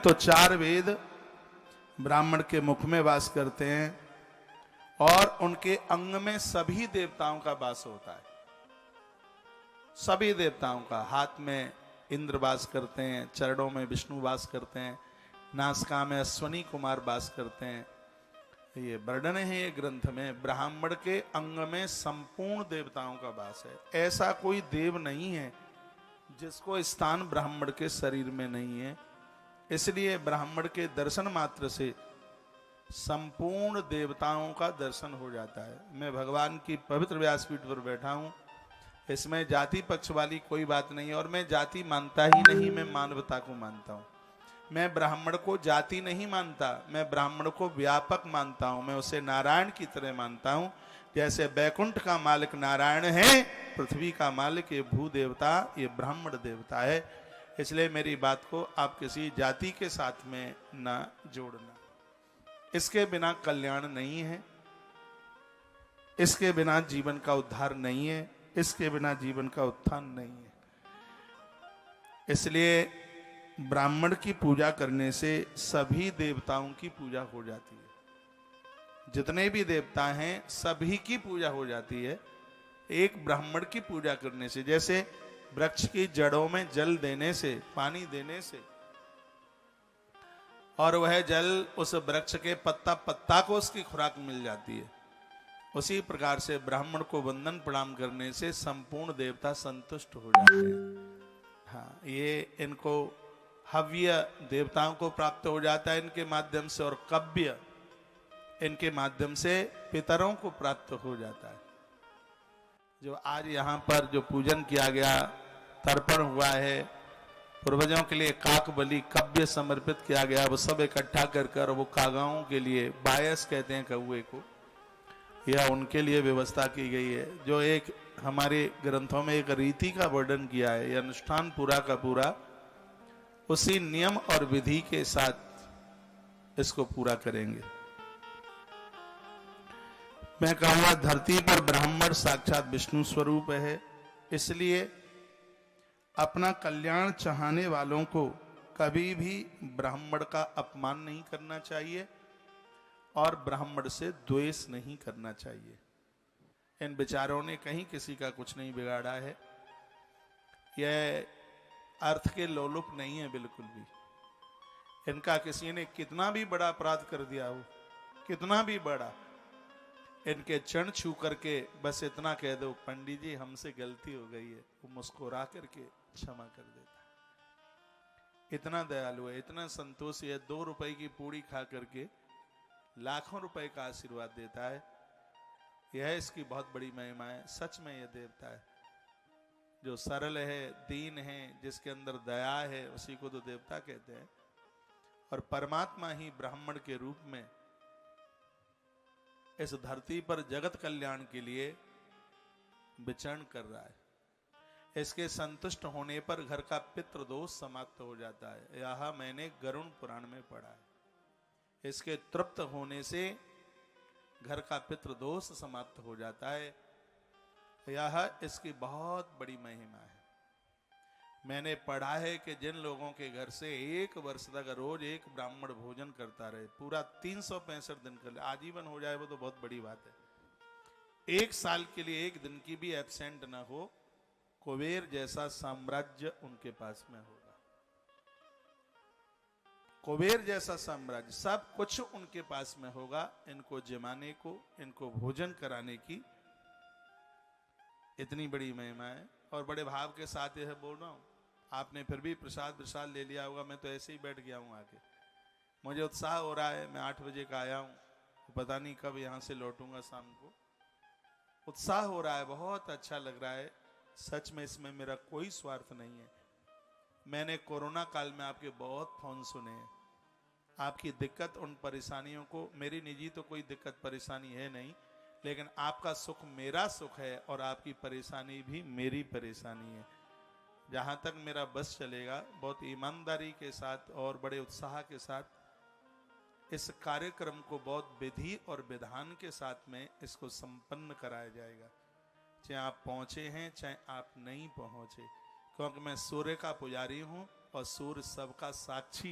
तो 4 वेद ब्राह्मण के मुख में वास करते हैं और उनके अंग में सभी देवताओं का वास होता है। सभी देवताओं का, हाथ में इंद्र वास करते हैं, चरणों में विष्णु वास करते हैं, नासिका में अश्वनी कुमार वास करते हैं। ये वर्णन है ये ग्रंथ में, ब्राह्मण के अंग में संपूर्ण देवताओं का वास है। ऐसा कोई देव नहीं है जिसको स्थान ब्राह्मण के शरीर में नहीं है। इसलिए ब्राह्मण के दर्शन मात्र से संपूर्ण देवताओं का दर्शन हो जाता है। मैं भगवान की पवित्र व्यासपीठ पर बैठा हूं, इसमें जाति पक्ष वाली कोई बात नहीं है। और मैं जाति मानता ही नहीं, मैं मानवता को मानता हूं। मैं ब्राह्मण को जाति नहीं मानता, मैं ब्राह्मण को व्यापक मानता हूं। मैं उसे नारायण की तरह मानता हूं। जैसे बैकुंठ का मालिक नारायण है, पृथ्वी का मालिक ये भू देवता, ये ब्राह्मण देवता है। इसलिए मेरी बात को आप किसी जाति के साथ में ना जोड़ना। इसके बिना कल्याण नहीं है, इसके बिना जीवन का उद्धार नहीं है, इसके बिना जीवन का उत्थान नहीं है। इसलिए ब्राह्मण की पूजा करने से सभी देवताओं की पूजा हो जाती है। जितने भी देवता हैं सभी की पूजा हो जाती है एक ब्राह्मण की पूजा करने से। जैसे वृक्ष की जड़ों में जल देने से, पानी देने से, और वह जल उस वृक्ष के पत्ता पत्ता को उसकी खुराक मिल जाती है, उसी प्रकार से ब्राह्मण को वंदन प्रणाम करने से संपूर्ण देवता संतुष्ट हो जाते हैं। हाँ, ये इनको हव्य देवताओं को प्राप्त हो जाता है इनके माध्यम से, और कव्य इनके माध्यम से पितरों को प्राप्त हो जाता है। जो आज यहाँ पर जो पूजन किया गया, तर्पण हुआ है, पूर्वजों के लिए काक बलि कव्य समर्पित किया गया, वो सब इकट्ठा कर वो कागाओं के लिए, बायस कहते हैं कौए को, यह उनके लिए व्यवस्था की गई है। जो एक हमारे ग्रंथों में एक रीति का वर्णन किया है, यह अनुष्ठान पूरा का पूरा उसी नियम और विधि के साथ इसको पूरा करेंगे। मैं कहूंगा धरती पर ब्राह्मण साक्षात विष्णु स्वरूप है। इसलिए अपना कल्याण चाहने वालों को कभी भी ब्राह्मण का अपमान नहीं करना चाहिए और ब्राह्मण से द्वेष नहीं करना चाहिए। इन विचारों ने कहीं किसी का कुछ नहीं बिगाड़ा है। यह अर्थ के लोलुप नहीं है बिल्कुल भी। इनका किसी ने कितना भी बड़ा अपराध कर दिया हो, कितना भी बड़ा, इनके चरण छू करके बस इतना कह दो, पंडित जी हमसे गलती हो गई है, वो मुस्कुरा करके क्षमा कर देता है। इतना दयालु है, इतना संतोषी है। 2 रुपए की पूड़ी खा करके लाखों रुपए का आशीर्वाद देता है। यह इसकी बहुत बड़ी महिमा है। सच में यह देवता है जो सरल है, दीन है, जिसके अंदर दया है, उसी को तो देवता कहते हैं। और परमात्मा ही ब्राह्मण के रूप में इस धरती पर जगत कल्याण के लिए विचरण कर रहा है। इसके संतुष्ट होने पर घर का पितृदोष समाप्त हो जाता है। यह मैंने गरुड़ पुराण में पढ़ा है। इसके तृप्त होने से घर का पितृदोष समाप्त हो जाता है। यह इसकी बहुत बड़ी महिमा है। मैंने पढ़ा है कि जिन लोगों के घर से 1 वर्ष तक रोज एक ब्राह्मण भोजन करता रहे, पूरा 365 दिन कर ले, आजीवन हो जाए, वो तो बहुत बड़ी बात है। 1 साल के लिए 1 दिन की भी एब्सेंट ना हो, कुबेर जैसा साम्राज्य उनके पास में होगा। कुबेर जैसा साम्राज्य, सब कुछ उनके पास में होगा। इनको जमाने को, इनको भोजन कराने की इतनी बड़ी महिमा है। और बड़े भाव के साथ यह बोल रहा हूं। आपने फिर भी प्रसाद ले लिया होगा। मैं तो ऐसे ही बैठ गया हूं आके। मुझे उत्साह हो रहा है। मैं 8 बजे का आया हूं, पता नहीं कब यहां से लौटूंगा शाम को। उत्साह हो रहा है, बहुत अच्छा लग रहा है। सच में इसमें मेरा कोई स्वार्थ नहीं है। मैंने कोरोना काल में आपके बहुत फोन सुने हैं। आपकी दिक्कत, उन परेशानियों को, मेरी निजी तो कोई दिक्कत परेशानी है नहीं, लेकिन आपका सुख मेरा सुख है और आपकी परेशानी भी मेरी परेशानी है। जहां तक मेरा बस चलेगा, बहुत ईमानदारी के साथ और बड़े उत्साह के साथ इस कार्यक्रम को बहुत विधि और विधान के साथ में इसको संपन्न कराया जाएगा। चाहे आप पहुंचे हैं, चाहे आप नहीं पहुंचे, क्योंकि मैं सूर्य का पुजारी हूं और सूर्य सबका साक्षी